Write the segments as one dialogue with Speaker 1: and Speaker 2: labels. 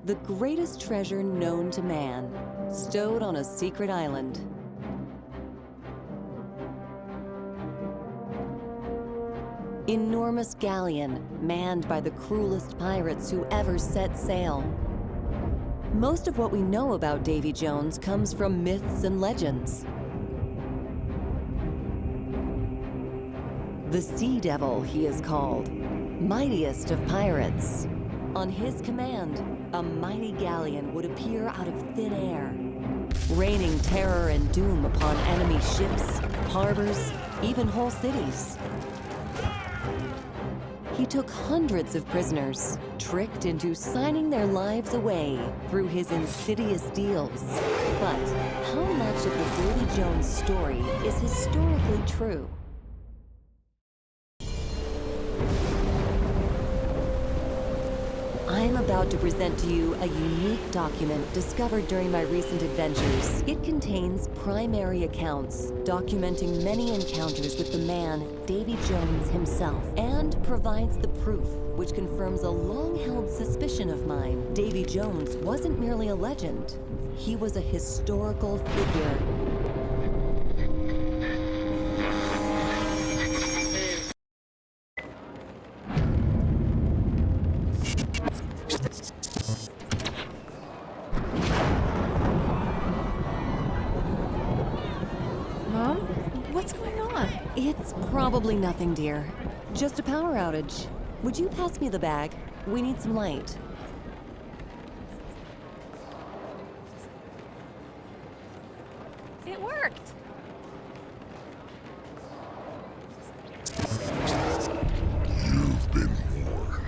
Speaker 1: the greatest treasure known to man, stowed on a secret island. Enormous galleon, manned by the cruelest pirates who ever set sail. Most of what we know about Davy Jones comes from myths and legends. The Sea Devil, he is called, mightiest of pirates. On his command, a mighty galleon would appear out of thin air, raining terror and doom upon enemy ships, harbors, even whole cities. He took hundreds of prisoners, tricked into signing their lives away through his insidious deals. But how much of the Davy Jones story is historically true? I'm about to present to you a unique document discovered during my recent adventures. It contains primary accounts documenting many encounters with the man, Davy Jones himself, and provides the proof which confirms a long-held suspicion of mine. Davy Jones wasn't merely a legend. He was a historical figure. It's probably nothing, dear. Just a power outage. Would you pass me the bag? We need some light.
Speaker 2: It worked!
Speaker 3: You've been warned.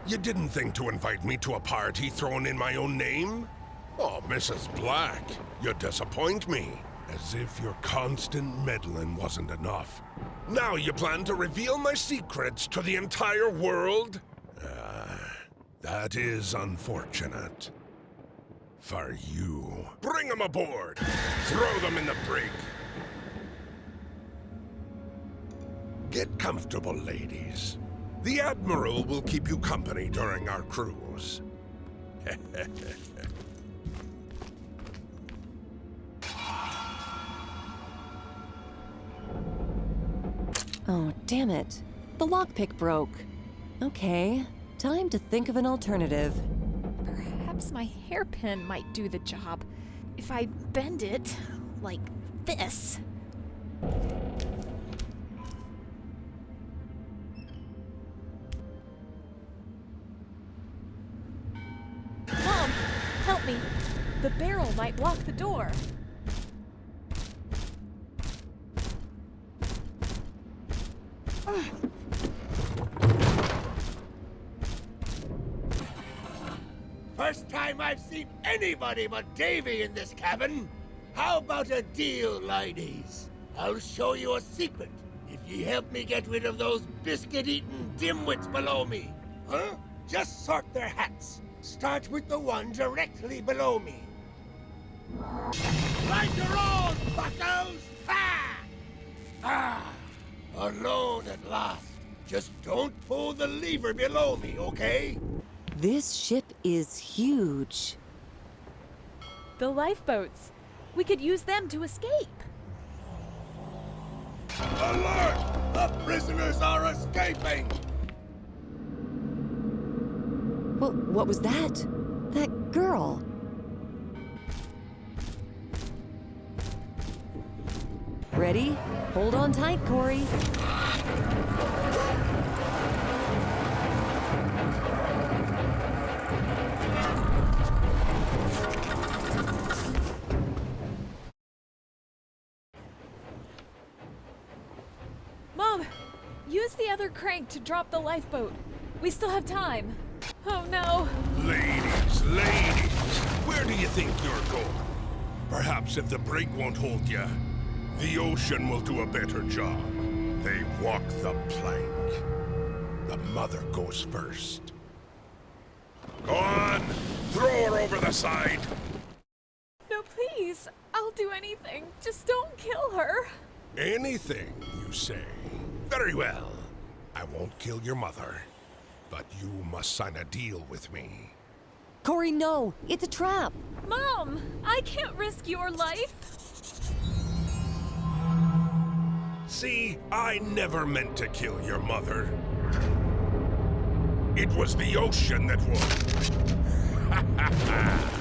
Speaker 3: You didn't think to invite me to a party thrown in my own name? Oh, Mrs. Black, you disappoint me. As if your constant meddling wasn't enough. Now you plan to reveal my secrets to the entire world? That is unfortunate. For you. Bring them aboard! Throw them in the brig! Get comfortable, ladies. The Admiral will keep you company during our cruise.
Speaker 1: Oh, damn it. The lockpick broke. Okay, time to think of an alternative.
Speaker 2: Perhaps my hairpin might do the job. If I bend it like this. Mom, help me. The barrel might block the door.
Speaker 4: First time I've seen anybody but Davy in this cabin. How about a deal, ladies? I'll show you a secret if ye help me get rid of those biscuit-eating dimwits below me. Huh? Just sort their hats. Start with the one directly below me. Right your own, buckos! Ha! Ah! Alone at last. Just don't pull the lever below me, okay?
Speaker 1: This ship is huge.
Speaker 2: The lifeboats. We could use them to escape.
Speaker 4: Alert! The prisoners are escaping!
Speaker 1: What was that? That girl. Ready? Hold on tight, Corey.
Speaker 2: Mom, use the other crank to drop the lifeboat. We still have time. Oh no.
Speaker 3: Ladies, ladies, where do you think you're going? Perhaps if the brig won't hold you, The ocean will do a better job. They walk the plank. The mother goes first. Go on! Throw her over the side!
Speaker 2: No, please. I'll do anything. Just don't kill her.
Speaker 3: Anything, you say? Very well. I won't kill your mother, but you must sign a deal with me.
Speaker 1: Corey, no! It's a trap!
Speaker 2: Mom, I can't risk your life.
Speaker 3: See, I never meant to kill your mother. It was the ocean that would. Ha ha ha!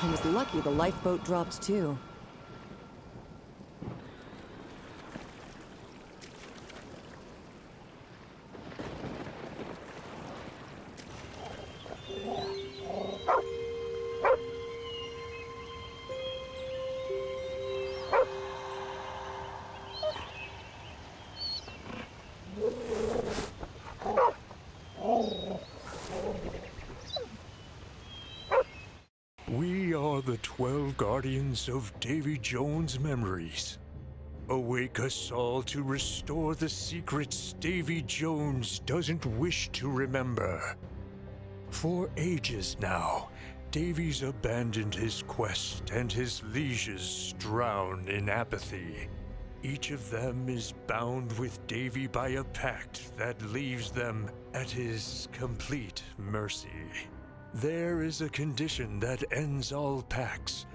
Speaker 1: I was lucky the lifeboat dropped too.
Speaker 5: We are the 12 guardians of Davy Jones' memories. Awake us all to restore the secrets Davy Jones doesn't wish to remember. For ages now, Davy's abandoned his quest and his lieges drown in apathy. Each of them is bound with Davy by a pact that leaves them at his complete mercy. There is a condition that ends all pacts,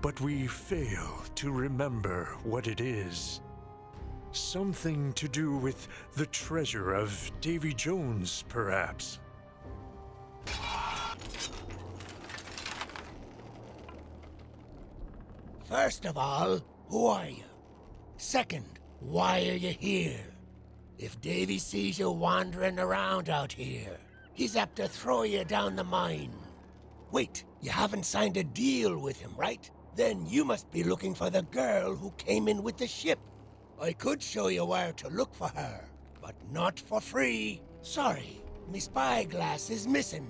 Speaker 5: but we fail to remember what it is. Something to do with the treasure of Davy Jones, perhaps.
Speaker 4: First of all, who are you? Second, why are you here? If Davy sees you wandering around out here, he's apt to throw you down the mine. Wait, you haven't signed a deal with him, right? Then you must be looking for the girl who came in with the ship. I could show you where to look for her, but not for free. Sorry, me spyglass is missing.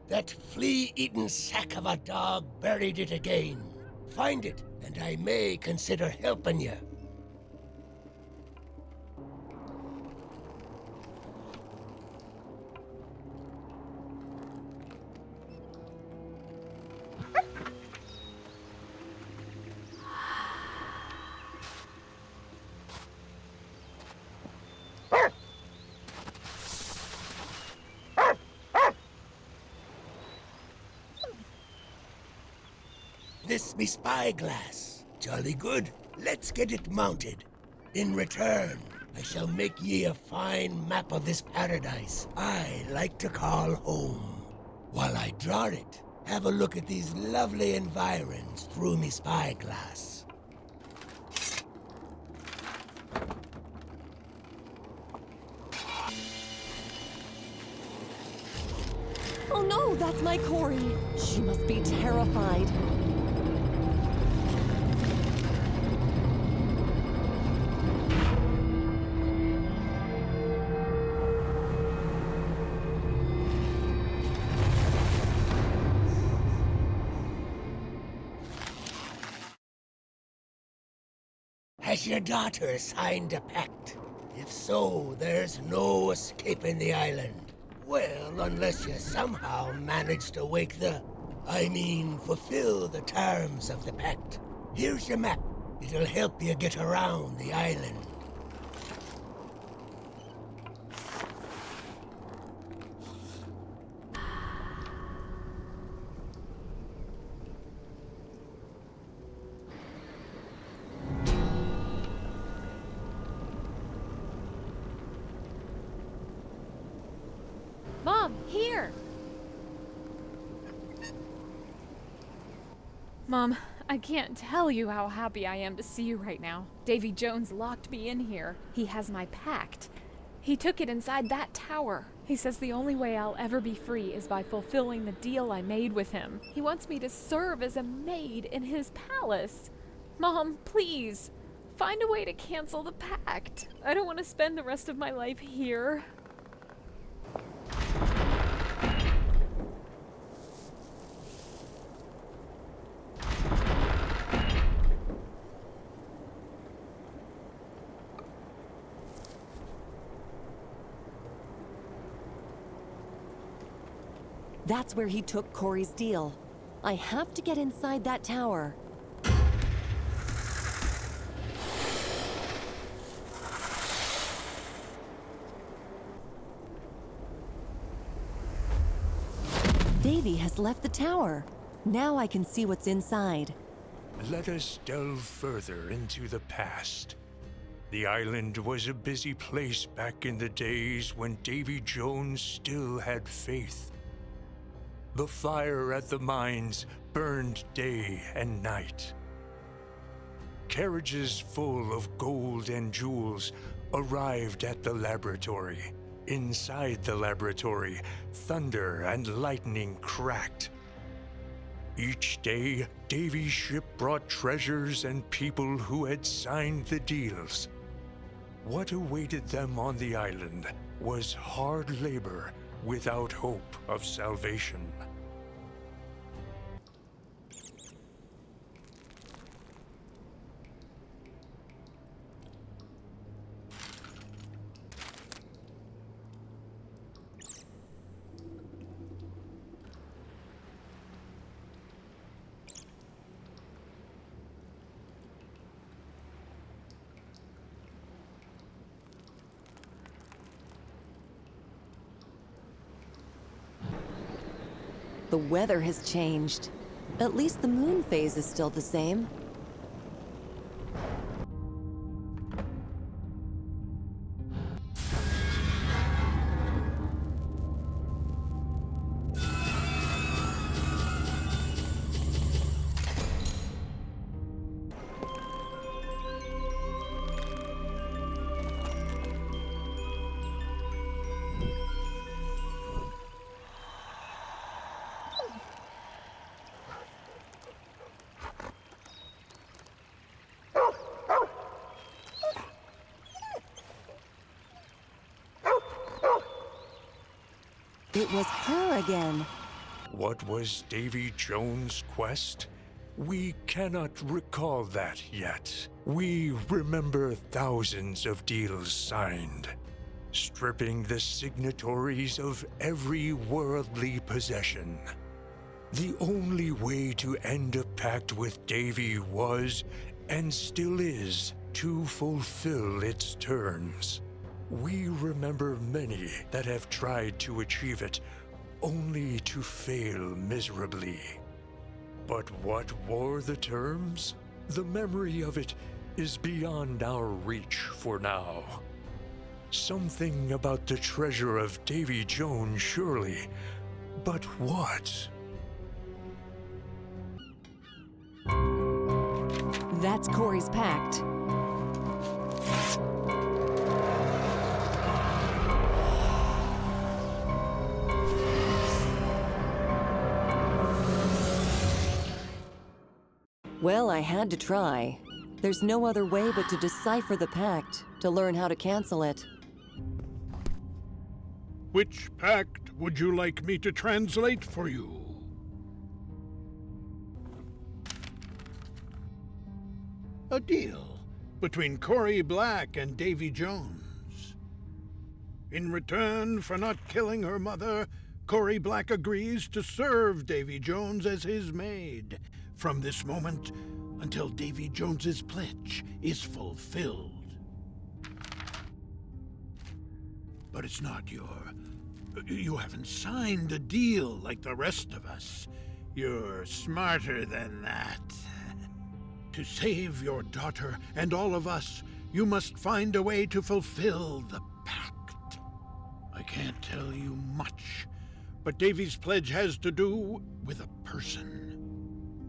Speaker 4: That flea-eaten sack of a dog buried it again. Find it, and I may consider helping you. This me spyglass. Jolly good. Let's get it mounted. In return, I shall make ye a fine map of this paradise I like to call home. While I draw it, have a look at these lovely environs through me spyglass.
Speaker 1: Oh no, that's my Corey! She must be terrified.
Speaker 4: Has your daughter signed a pact? If so, there's no escaping the island. Well, unless you somehow manage to fulfill the terms of the pact. Here's your map. It'll help you get around the island.
Speaker 2: Mom, here! Mom, I can't tell you how happy I am to see you right now. Davy Jones locked me in here. He has my pact. He took it inside that tower. He says the only way I'll ever be free is by fulfilling the deal I made with him. He wants me to serve as a maid in his palace. Mom, please, find a way to cancel the pact. I don't want to spend the rest of my life here.
Speaker 1: That's where he took Corey's deal. I have to get inside that tower. Davy has left the tower. Now I can see what's inside.
Speaker 5: Let us delve further into the past. The island was a busy place back in the days when Davy Jones still had faith. The fire at the mines burned day and night. Carriages full of gold and jewels arrived at the laboratory. Inside the laboratory, thunder and lightning cracked. Each day, Davy's ship brought treasures and people who had signed the deals. What awaited them on the island was hard labor without hope of salvation.
Speaker 1: The weather has changed. At least the moon phase is still the same. It was her again.
Speaker 5: What was Davy Jones' quest? We cannot recall that yet. We remember thousands of deals signed, stripping the signatories of every worldly possession. The only way to end a pact with Davy was, and still is, to fulfill its terms. We remember many that have tried to achieve it, only to fail miserably. But what were the terms? The memory of it is beyond our reach for now. Something about the treasure of Davy Jones, surely. But what?
Speaker 1: That's Corey's pact. Well, I had to try. There's no other way but to decipher the pact, to learn how to cancel it.
Speaker 6: Which pact would you like me to translate for you? A deal between Corey Black and Davy Jones. In return for not killing her mother, Corey Black agrees to serve Davy Jones as his maid from this moment until Davy Jones's pledge is fulfilled. But it's not you haven't signed a deal like the rest of us. You're smarter than that. To save your daughter and all of us, you must find a way to fulfill the pact. I can't tell you much, but Davy's pledge has to do with a person.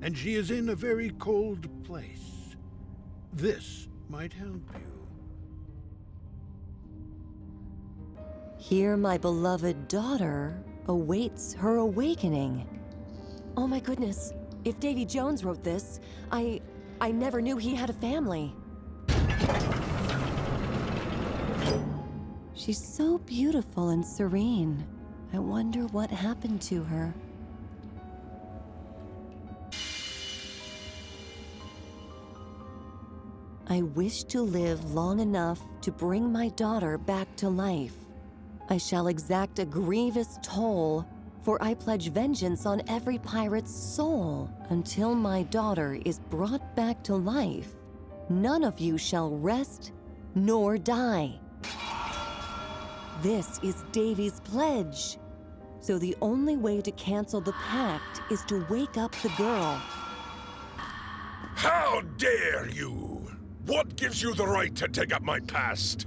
Speaker 6: And she is in a very cold place. This might help you.
Speaker 1: Here my beloved daughter awaits her awakening. Oh my goodness, if Davy Jones wrote this, I never knew he had a family. She's so beautiful and serene. I wonder what happened to her. I wish to live long enough to bring my daughter back to life. I shall exact a grievous toll, for I pledge vengeance on every pirate's soul. Until my daughter is brought back to life, none of you shall rest nor die. This is Davy's pledge. So the only way to cancel the pact is to wake up the girl.
Speaker 3: How dare you! What gives you the right to dig up my past?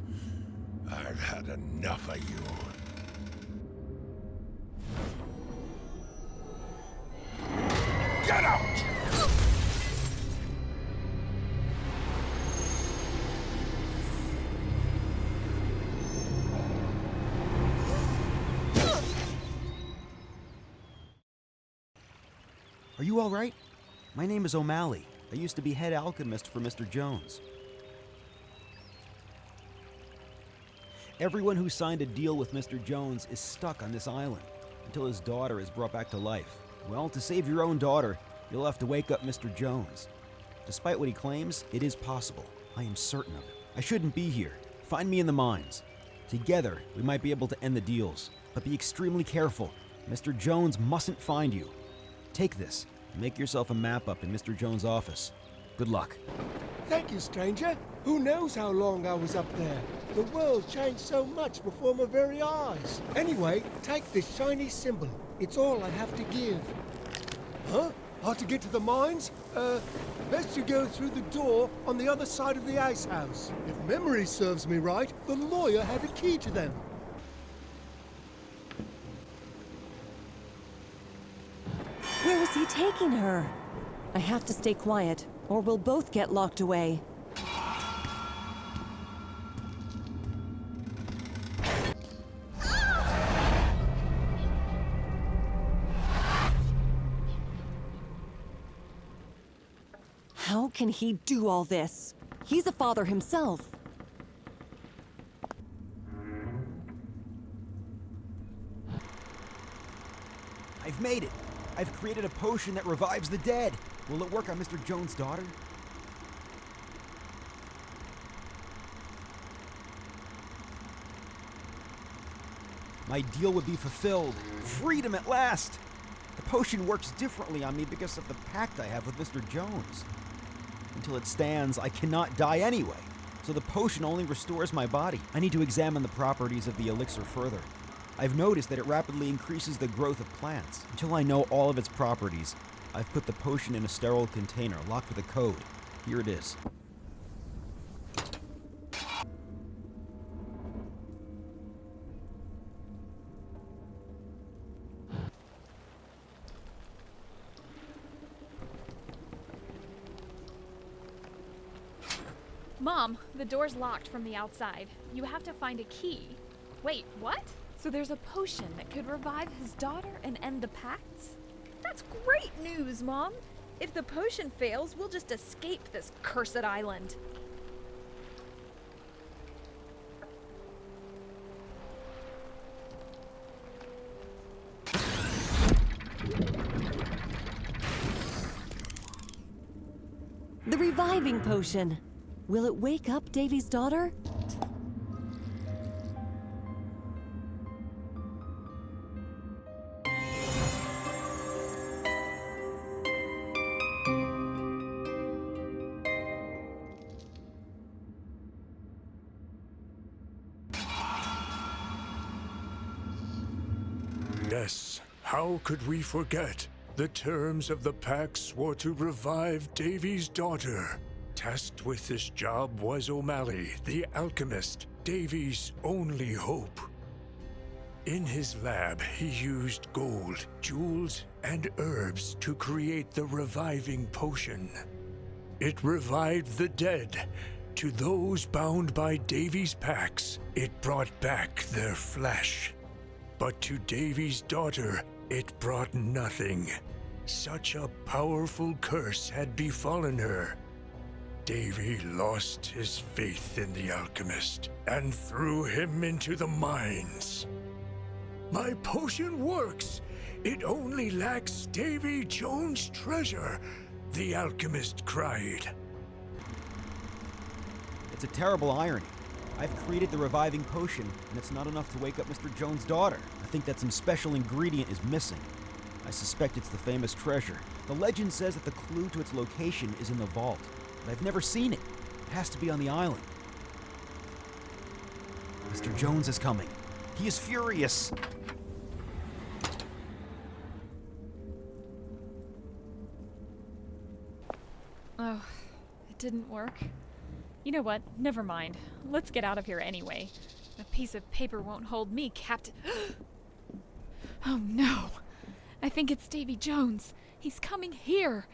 Speaker 3: I've had enough of you. Get out!
Speaker 7: Are you all right? My name is O'Malley. I used to be head alchemist for Mr. Jones. Everyone who signed a deal with Mr. Jones is stuck on this island until his daughter is brought back to life. Well, to save your own daughter, you'll have to wake up Mr. Jones. Despite what he claims, it is possible. I am certain of it. I shouldn't be here. Find me in the mines. Together, we might be able to end the deals. But be extremely careful. Mr. Jones mustn't find you. Take this and make yourself a map up in Mr. Jones' office. Good luck.
Speaker 4: Thank you, stranger. Who knows how long I was up there? The world changed so much before my very eyes. Anyway, take this shiny symbol. It's all I have to give. Huh? How to get to the mines? Best you go through the door on the other side of the ice house. If memory serves me right, the lawyer had a key to them.
Speaker 1: Where is he taking her? I have to stay quiet, or we'll both get locked away. How can he do all this? He's a father himself.
Speaker 7: I've made it. I've created a potion that revives the dead. Will it work on Mr. Jones' daughter? My deal would be fulfilled. Freedom at last! The potion works differently on me because of the pact I have with Mr. Jones. Until it stands, I cannot die anyway. So the potion only restores my body. I need to examine the properties of the elixir further. I've noticed that it rapidly increases the growth of plants. Until I know all of its properties, I've put the potion in a sterile container locked with a code. Here it is.
Speaker 2: Mom, the door's locked from the outside. You have to find a key. Wait, what? So there's a potion that could revive his daughter and end the pacts? That's great news, Mom! If the potion fails, we'll just escape this cursed island.
Speaker 1: The reviving potion. Will it wake up Davy's daughter?
Speaker 5: Yes, how could we forget? The terms of the pact swore to revive Davy's daughter. Tasked with this job was O'Malley, the alchemist, Davy's only hope. In his lab, he used gold, jewels, and herbs to create the reviving potion. It revived the dead, to those bound by Davy's pacts, it brought back their flesh. But to Davy's daughter, it brought nothing. Such a powerful curse had befallen her. Davy lost his faith in the alchemist and threw him into the mines. My potion works. It only lacks Davy Jones' treasure, the alchemist cried.
Speaker 7: It's a terrible irony. I've created the reviving potion, and it's not enough to wake up Mr. Jones' daughter. I think that some special ingredient is missing. I suspect it's the famous treasure. The legend says that the clue to its location is in the vault, but I've never seen it. It has to be on the island. Mr. Jones is coming. He is furious.
Speaker 2: Oh, it didn't work. You know what? Never mind. Let's get out of here anyway. A piece of paper won't hold me, Captain. Oh no! I think it's Davy Jones. He's coming here.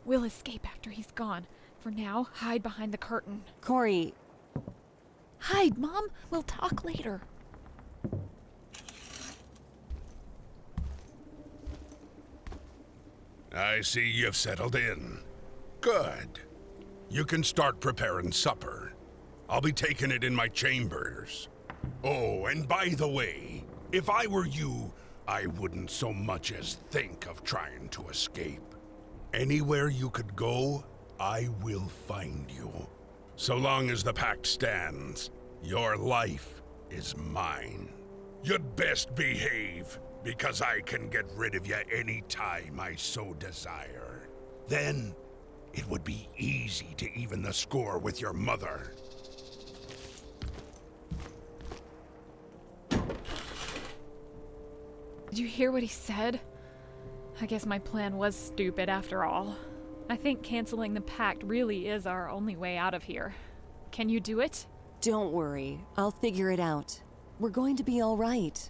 Speaker 2: We'll escape after he's gone. For now, hide behind the curtain.
Speaker 1: Corey.
Speaker 2: Hide, Mom. We'll talk later.
Speaker 3: I see you've settled in. Good. You can start preparing supper. I'll be taking it in my chambers. Oh, and by the way, if I were you, I wouldn't so much as think of trying to escape. Anywhere you could go, I will find you. So long as the pact stands, your life is mine. You'd best behave, because I can get rid of you any time I so desire. Then, it would be easy to even the score with your mother.
Speaker 2: Did you hear what he said? I guess my plan was stupid after all. I think canceling the pact really is our only way out of here. Can you do it?
Speaker 1: Don't worry. I'll figure it out. We're going to be all right.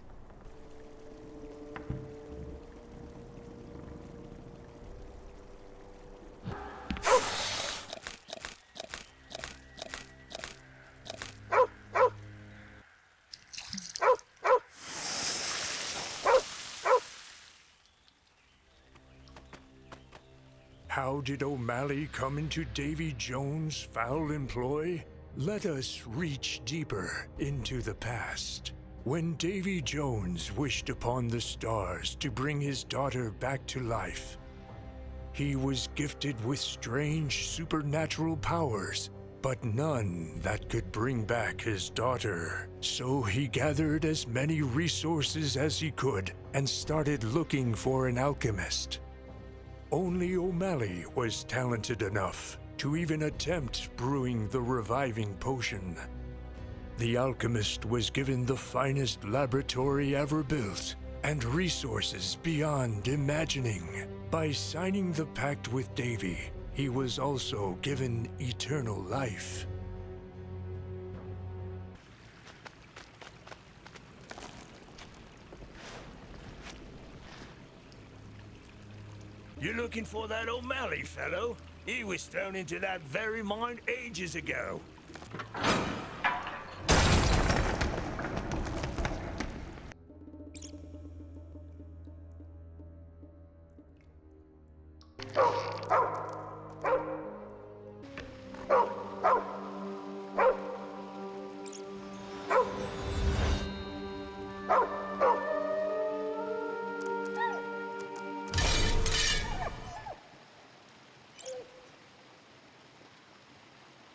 Speaker 5: How did O'Malley come into Davy Jones' foul employ? Let us reach deeper into the past. When Davy Jones wished upon the stars to bring his daughter back to life, he was gifted with strange supernatural powers, but none that could bring back his daughter. So he gathered as many resources as he could and started looking for an alchemist. Only O'Malley was talented enough to even attempt brewing the reviving potion. The alchemist was given the finest laboratory ever built and resources beyond imagining. By signing the pact with Davy, he was also given eternal life.
Speaker 8: You're looking for that O'Malley fellow? He was thrown into that very mine ages ago.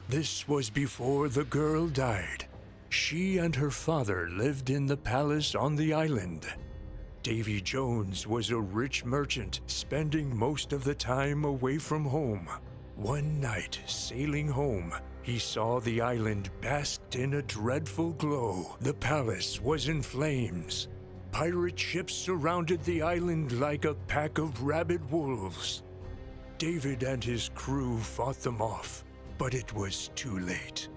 Speaker 5: This was before the girl died. She and her father lived in the palace on the island. Davy Jones was a rich merchant, spending most of the time away from home. One night, sailing home, he saw the island basked in a dreadful glow. The palace was in flames. Pirate ships surrounded the island like a pack of rabid wolves. David and his crew fought them off, but it was too late.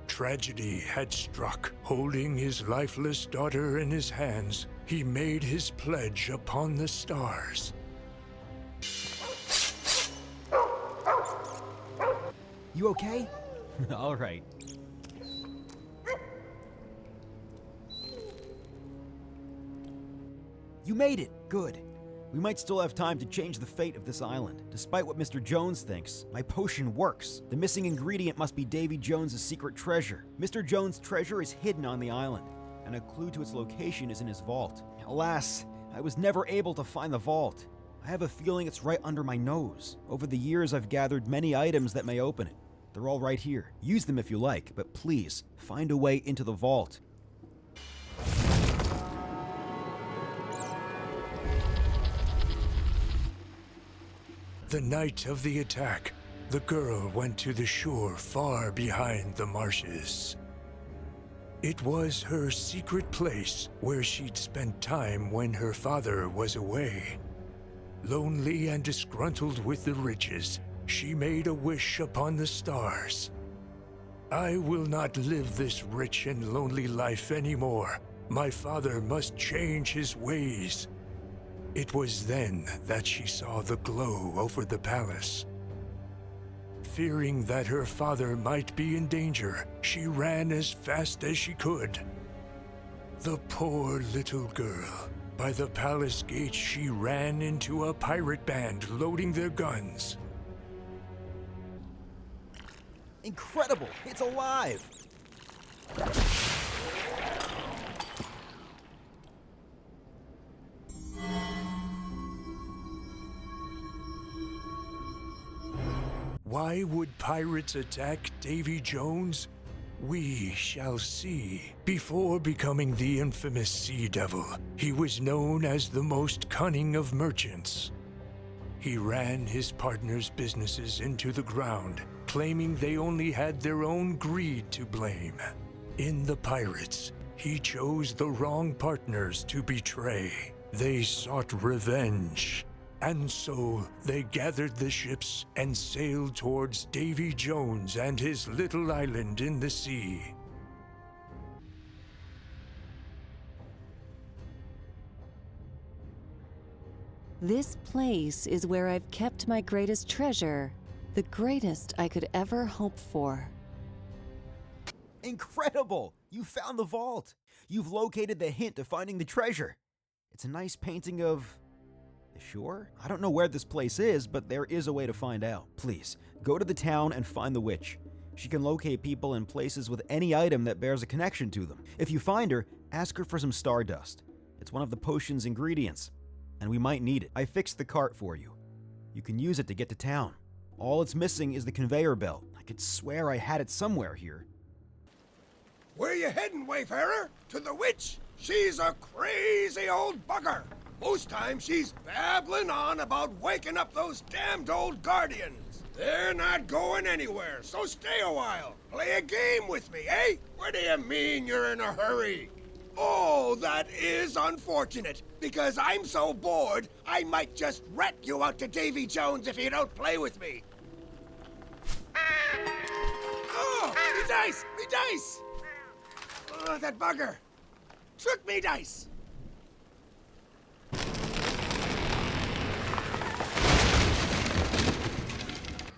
Speaker 5: Tragedy had struck. Holding his lifeless daughter in his hands, he made his pledge upon the stars.
Speaker 7: You okay? All right. You made it! Good. We might still have time to change the fate of this island. Despite what Mr. Jones thinks, my potion works. The missing ingredient must be Davy Jones' secret treasure. Mr. Jones' treasure is hidden on the island, and a clue to its location is in his vault. Alas, I was never able to find the vault. I have a feeling it's right under my nose. Over the years, I've gathered many items that may open it. They're all right here. Use them if you like, but please, find a way into the vault.
Speaker 5: The night of the attack, the girl went to the shore far behind the marshes. It was her secret place where she'd spent time when her father was away. Lonely and disgruntled with the riches, she made a wish upon the stars. I will not live this rich and lonely life anymore. My father must change his ways. It was then that she saw the glow over the palace. Fearing that her father might be in danger, she ran as fast as she could. The poor little girl. By the palace gate, she ran into a pirate band loading their guns.
Speaker 7: Incredible! It's alive!
Speaker 5: Why would pirates attack Davy Jones? We shall see. Before becoming the infamous Sea Devil, he was known as the most cunning of merchants. He ran his partners' businesses into the ground, claiming they only had their own greed to blame. In the pirates, he chose the wrong partners to betray. They sought revenge. And so they gathered the ships and sailed towards Davy Jones and his little island in the sea.
Speaker 1: This place is where I've kept my greatest treasure, the greatest I could ever hope for.
Speaker 7: Incredible! You found the vault! You've located the hint to finding the treasure. It's a nice painting of the shore? I don't know where this place is, but there is a way to find out. Please, go to the town and find the witch. She can locate people in places with any item that bears a connection to them. If you find her, ask her for some stardust. It's one of the potion's ingredients, and we might need it. I fixed the cart for you. You can use it to get to town. All it's missing is the conveyor belt. I could swear I had it somewhere here.
Speaker 4: Where you heading, Wayfarer? To the witch? She's a crazy old bugger. Most times she's babbling on about waking up those damned old guardians. They're not going anywhere, so stay a while. Play a game with me, eh? What do you mean you're in a hurry? Oh, that is unfortunate, because I'm so bored, I might just rat you out to Davy Jones if you don't play with me. Oh, me dice! Me dice! Oh, that bugger. Took me dice.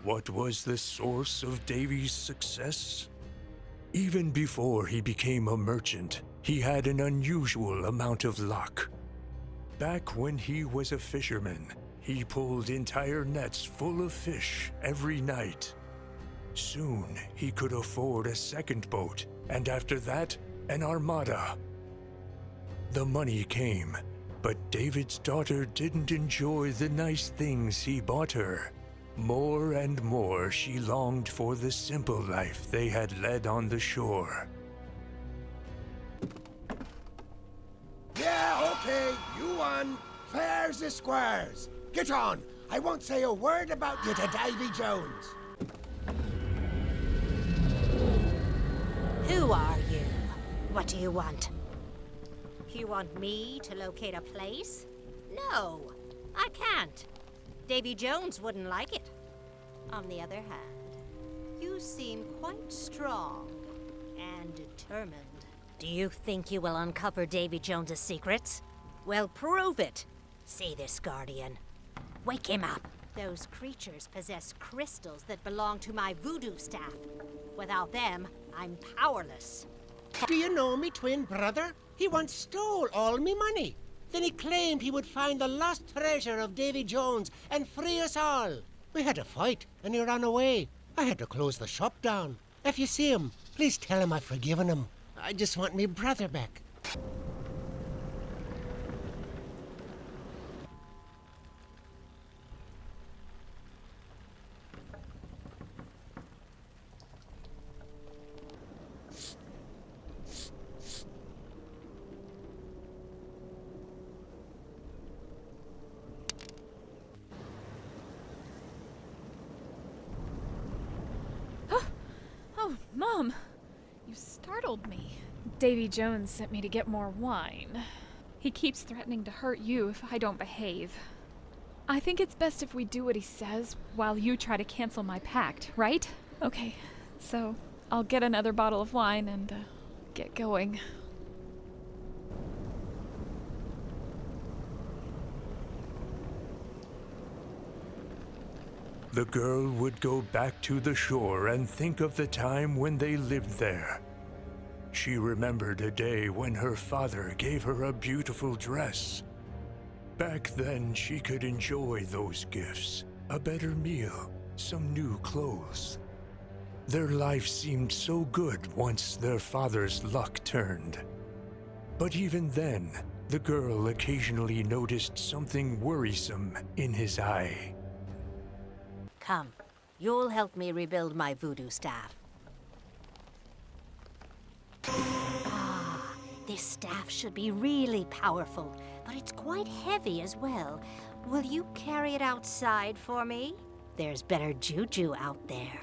Speaker 5: What was the source of Davy's success? Even before he became a merchant, he had an unusual amount of luck. Back when he was a fisherman, he pulled entire nets full of fish every night. Soon, he could afford a second boat, and after that, an armada. The money came, but David's daughter didn't enjoy the nice things he bought her. More and more, she longed for the simple life they had led on the shore.
Speaker 4: Yeah, okay, you won. Fair's the squares. Get on. I won't say a word about you to Davy Jones.
Speaker 9: Who are you? What do you want? You want me to locate a place? No, I can't. Davy Jones wouldn't like it. On the other hand, you seem quite strong and determined. Do you think you will uncover Davy Jones's secrets? Well, prove it. See this, Guardian. Wake him up. Those creatures possess crystals that belong to my voodoo staff. Without them, I'm powerless.
Speaker 4: Do you know me twin brother? He once stole all me money. Then he claimed he would find the lost treasure of Davy Jones and free us all. We had a fight, and he ran away. I had to close the shop down. If you see him, please tell him I've forgiven him. I just want me brother back.
Speaker 2: Oh, Mom! You startled me. Davy Jones sent me to get more wine. He keeps threatening to hurt you if I don't behave. I think it's best if we do what he says while you try to cancel my pact, right? Okay, so I'll get another bottle of wine and get going.
Speaker 5: The girl would go back to the shore and think of the time when they lived there. She remembered a day when her father gave her a beautiful dress. Back then, she could enjoy those gifts, a better meal, some new clothes. Their life seemed so good once their father's luck turned. But even then, the girl occasionally noticed something worrisome in his eye.
Speaker 9: Come, you'll help me rebuild my voodoo staff. Ah, this staff should be really powerful, but it's quite heavy as well. Will you carry it outside for me? There's better juju out there.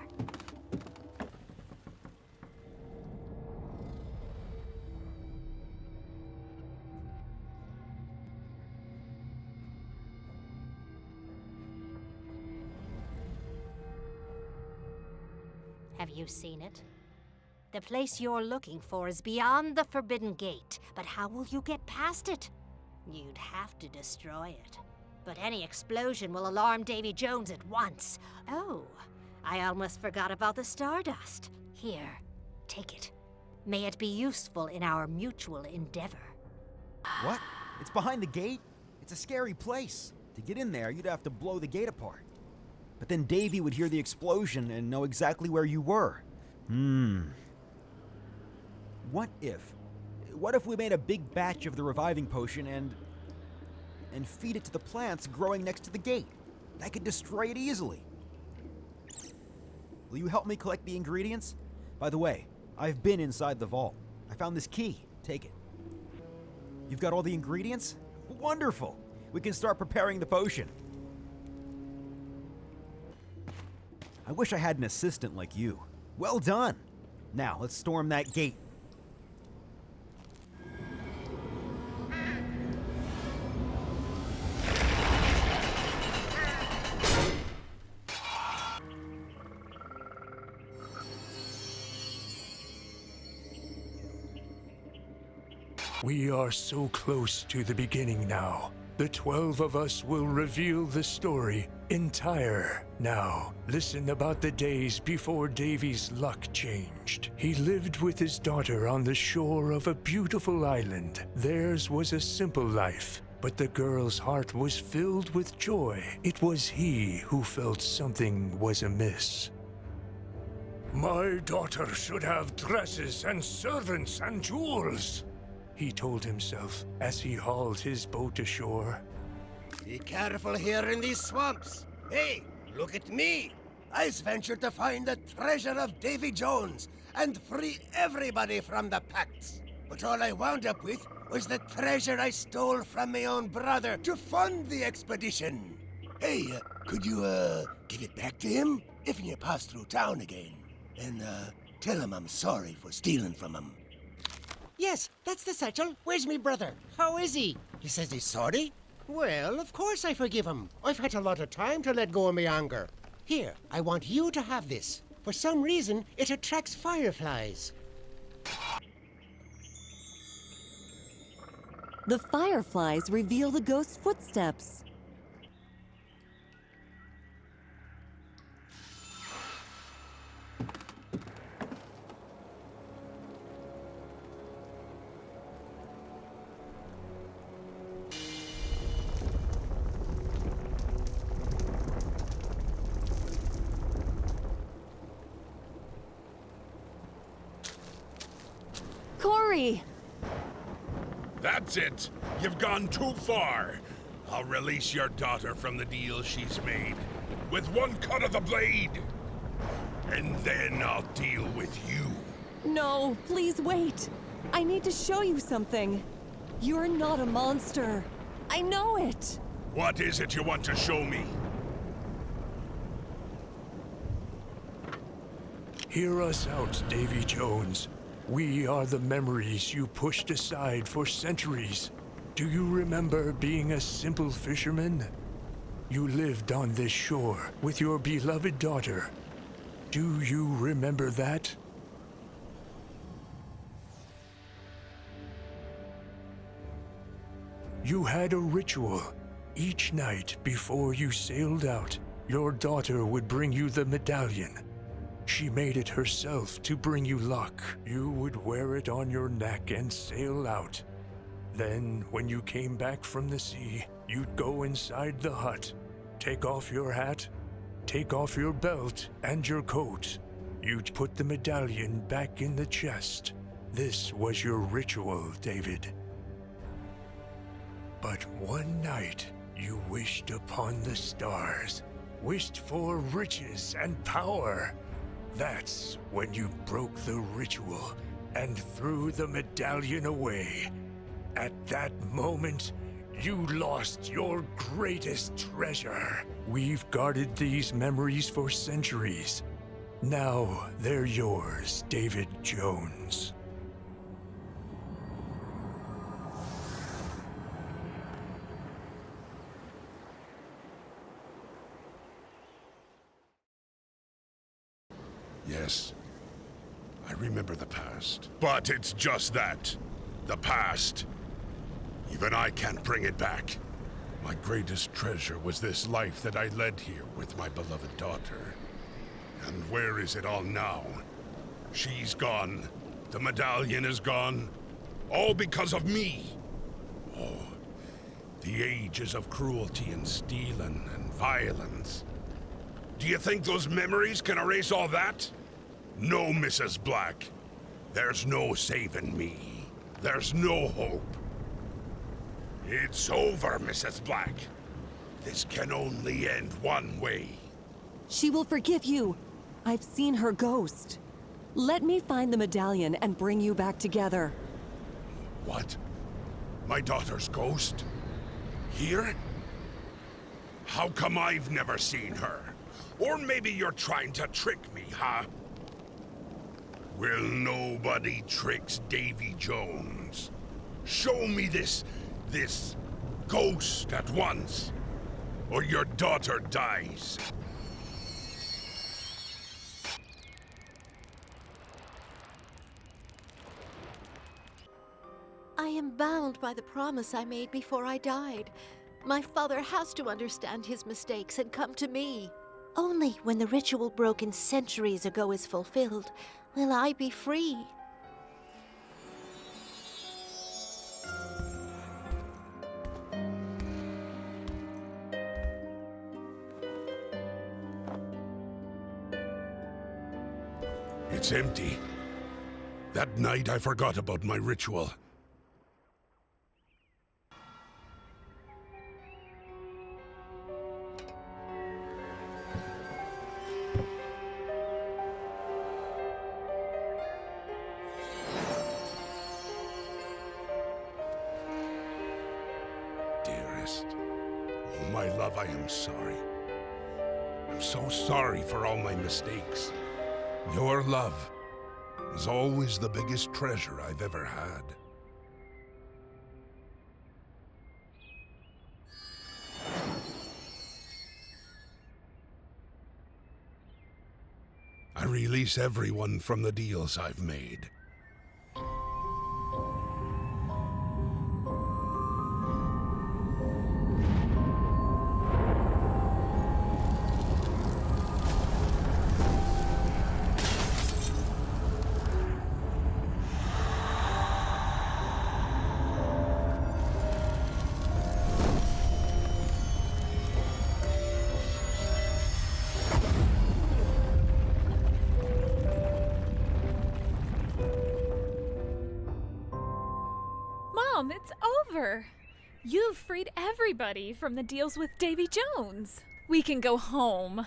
Speaker 9: Have you seen it? The place you're looking for is beyond the Forbidden Gate, but how will you get past it? You'd have to destroy it. But any explosion will alarm Davy Jones at once. Oh, I almost forgot about the stardust. Here, take it. May it be useful in our mutual endeavor.
Speaker 7: What? It's behind the gate? It's a scary place. To get in there, you'd have to blow the gate apart. But then Davy would hear the explosion and know exactly where you were. What if we made a big batch of the reviving potion and feed it to the plants growing next to the gate? That could destroy it easily. Will you help me collect the ingredients? By the way, I've been inside the vault. I found this key. Take it. You've got all the ingredients? Wonderful! We can start preparing the potion. I wish I had an assistant like you. Well done! Now, let's storm that gate.
Speaker 5: We are so close to the beginning now. The 12 of us will reveal the story entire. Now, listen about the days before Davy's luck changed. He lived with his daughter on the shore of a beautiful island. Theirs was a simple life, but the girl's heart was filled with joy. It was he who felt something was amiss. My daughter should have dresses and servants and jewels, he told himself as he hauled his boat ashore.
Speaker 4: Be careful here in these swamps. Hey, look at me. I ventured to find the treasure of Davy Jones and free everybody from the pacts. But all I wound up with was the treasure I stole from my own brother to fund the expedition. Hey, could you, give it back to him if you pass through town again? And, tell him I'm sorry for stealing from him. Yes, that's the satchel. Where's me brother? How is he? He says he's sorry? Well, of course I forgive him. I've had a lot of time to let go of my anger. Here, I want you to have this. For some reason, it attracts fireflies.
Speaker 1: The fireflies reveal the ghost's footsteps. free!
Speaker 3: That's it! You've gone too far! I'll release your daughter from the deal she's made, with one cut of the blade! And then I'll deal with you.
Speaker 1: No, please wait! I need to show you something. You're not a monster. I know it!
Speaker 3: What is it you want to show me?
Speaker 5: Hear us out, Davy Jones. We are the memories you pushed aside for centuries. Do you remember being a simple fisherman? You lived on this shore with your beloved daughter. Do you remember that? You had a ritual. Each night before you sailed out, your daughter would bring you the medallion. She made it herself to bring you luck. You would wear it on your neck and sail out. Then, when you came back from the sea, you'd go inside the hut, take off your hat, take off your belt and your coat. You'd put the medallion back in the chest. This was your ritual, David. But one night, you wished upon the stars, wished for riches and power. That's when you broke the ritual and threw the medallion away. At that moment, you lost your greatest treasure. We've guarded these memories for centuries. Now they're yours, David Jones.
Speaker 3: Yes, I remember the past. But it's just that. The past. Even I can't bring it back. My greatest treasure was this life that I led here with my beloved daughter. And where is it all now? She's gone. The medallion is gone. All because of me. Oh, the ages of cruelty and stealing and violence. Do you think those memories can erase all that? No, Mrs. Black. There's no saving me. There's no hope. It's over, Mrs. Black. This can only end one way.
Speaker 1: She will forgive you. I've seen her ghost. Let me find the medallion and bring you back together.
Speaker 3: What? My daughter's ghost? Here? How come I've never seen her? Or maybe you're trying to trick me, huh? Well, nobody tricks Davy Jones. Show me this ghost at once, or your daughter dies.
Speaker 10: I am bound by the promise I made before I died. My father has to understand his mistakes and come to me. Only when the ritual broken centuries ago is fulfilled will I be free.
Speaker 3: It's empty. That night I forgot about my ritual. Dearest, oh my love, I am sorry. I'm so sorry for all my mistakes. Your love is always the biggest treasure I've ever had. I release everyone from the deals I've made.
Speaker 2: Mom, it's over. You've freed everybody from the deals with Davy Jones. We can go home.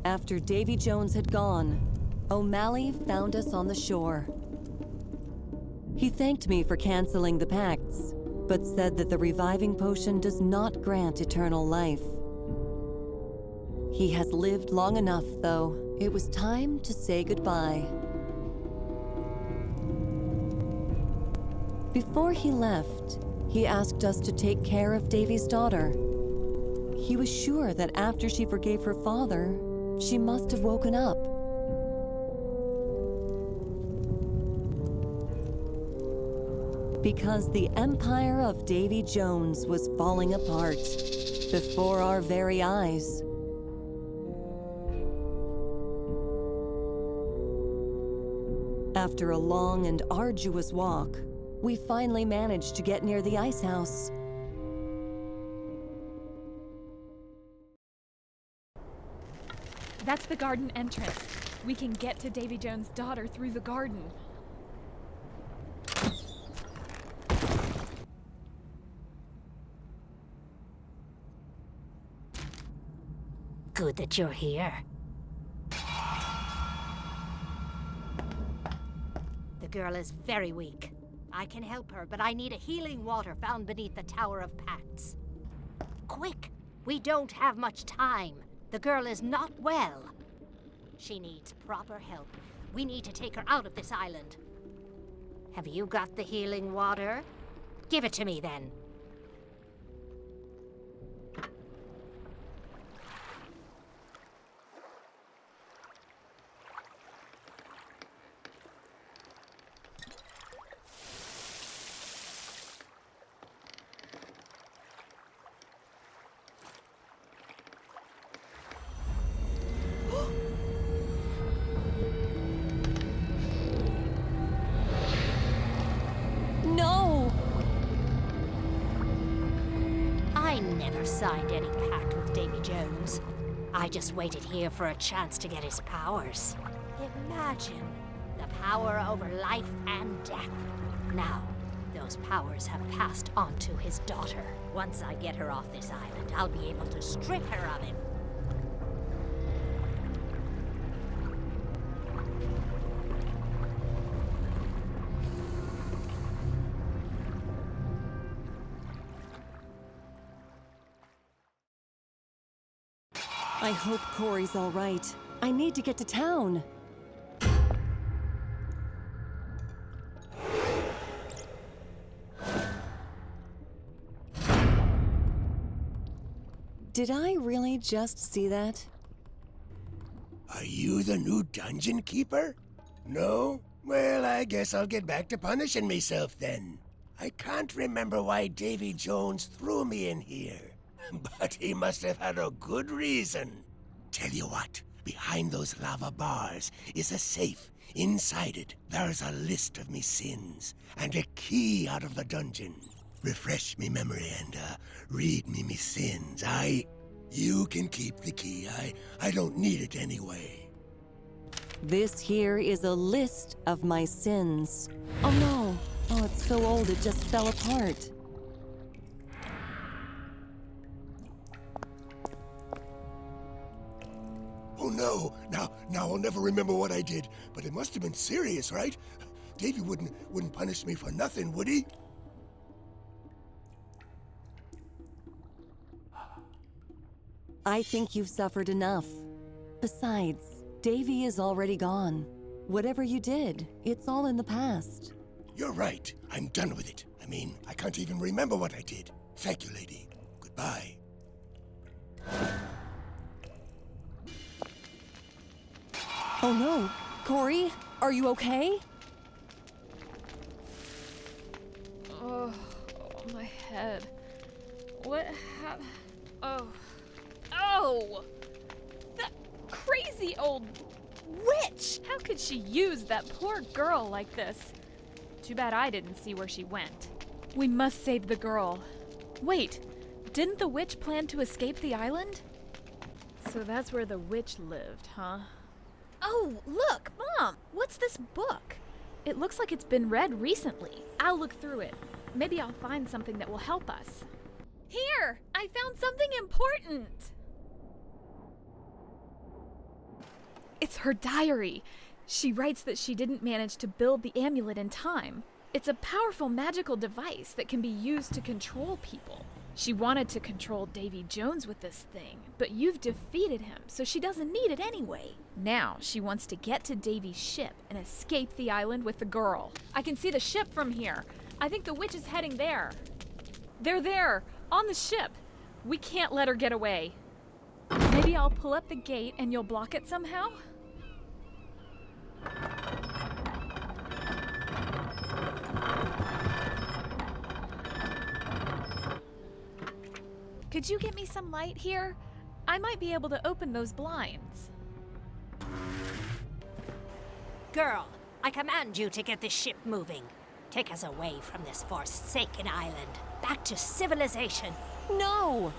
Speaker 1: After Davy Jones had gone, O'Malley found us on the shore. He thanked me for canceling the pacts, but said that the reviving potion does not grant eternal life. He has lived long enough, though. It was time to say goodbye. Before he left, he asked us to take care of Davy's daughter. He was sure that after she forgave her father, she must have woken up. Because the empire of Davy Jones was falling apart before our very eyes. After a long and arduous walk, we finally managed to get near the ice house.
Speaker 2: That's the garden entrance. We can get to Davy Jones' daughter through the garden.
Speaker 9: Good that you're here. The girl is very weak. I can help her, but I need a healing water found beneath the Tower of Pacts. Quick! We don't have much time. The girl is not well. She needs proper help. We need to take her out of this island. Have you got the healing water? Give it to me then.
Speaker 1: No!
Speaker 9: I never signed any pact with Davy Jones. I just waited here for a chance to get his powers. Imagine the power over life and death. Now, those powers have passed on to his daughter. Once I get her off this island, I'll be able to strip her of him.
Speaker 1: I hope Corey's all right. I need to get to town. Did I really just see that?
Speaker 4: Are you the new dungeon keeper? No? Well, I guess I'll get back to punishing myself then. I can't remember why Davy Jones threw me in here. But he must have had a good reason. Tell you what, behind those lava bars is a safe. Inside it, there's a list of me sins and a key out of the dungeon. Refresh me memory and read me sins. You can keep the key. I don't need it anyway.
Speaker 1: This here is a list of my sins. Oh no! Oh, it's so old it just fell apart.
Speaker 4: Oh no! Now I'll never remember what I did. But it must have been serious, right? Davy wouldn't punish me for nothing, would he?
Speaker 1: I think you've suffered enough. Besides, Davy is already gone. Whatever you did, it's all in the past.
Speaker 4: You're right. I'm done with it. I mean, I can't even remember what I did. Thank you, lady. Goodbye.
Speaker 1: Oh no! Corey, are you okay?
Speaker 2: Oh, my head. What happened? Oh. Oh! That crazy old witch! How could she use that poor girl like this? Too bad I didn't see where she went. We must save the girl. Wait, didn't the witch plan to escape the island? So that's where the witch lived, huh?
Speaker 11: Oh, look, Mom! What's this book?
Speaker 2: It looks like it's been read recently. I'll look through it. Maybe I'll find something that will help us.
Speaker 11: Here! I found something important!
Speaker 2: It's her diary. She writes that she didn't manage to build the amulet in time. It's a powerful magical device that can be used to control people. She wanted to control Davy Jones with this thing, but you've defeated him, so she doesn't need it anyway. Now she wants to get to Davy's ship and escape the island with the girl. I can see the ship from here. I think the witch is heading there. They're there, on the ship. We can't let her get away. Maybe I'll pull up the gate and you'll block it somehow? Could you get me some light here? I might be able to open those blinds.
Speaker 9: Girl, I command you to get this ship moving. Take us away from this forsaken island, back to civilization.
Speaker 1: No!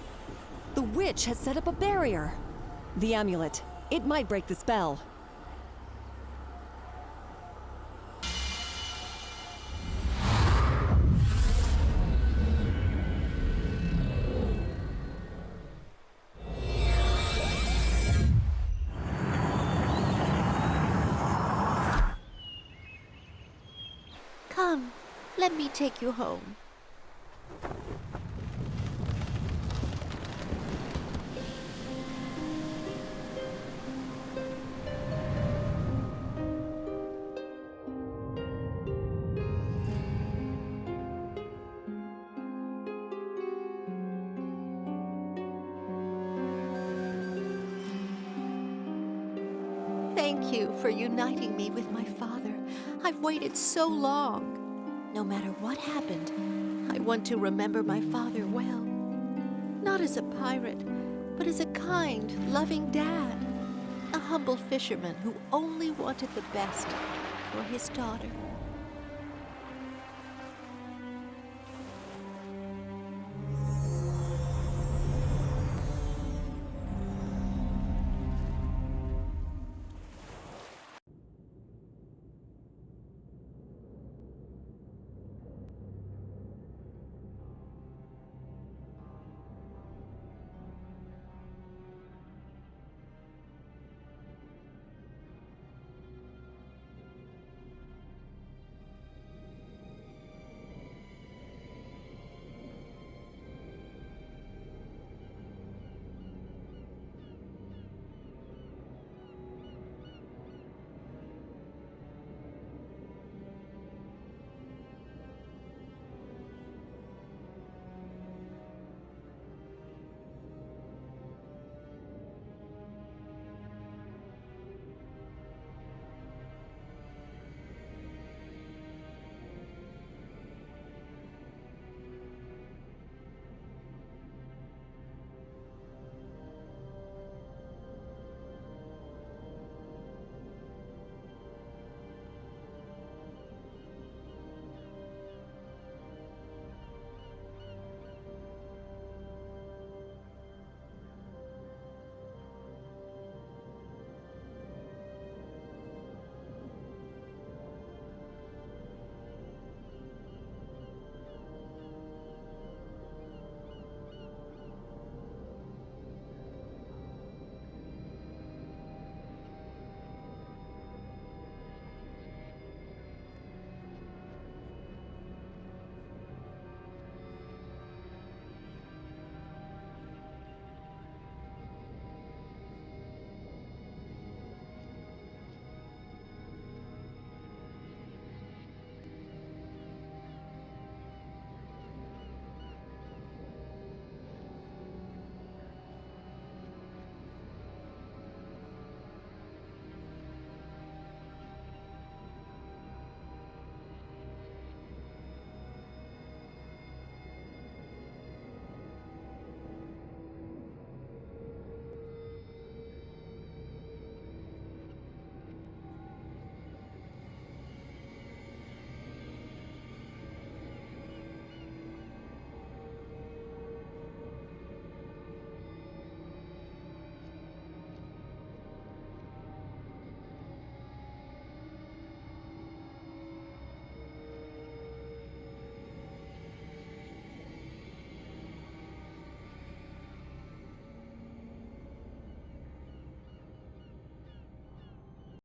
Speaker 1: The witch has set up a barrier. The amulet. It might break the spell.
Speaker 10: Come, let me take you home. Thank you for uniting me with my father. I've waited so long. No matter what happened, I want to remember my father well. Not as a pirate, but as a kind, loving dad. A humble fisherman who only wanted the best for his daughter.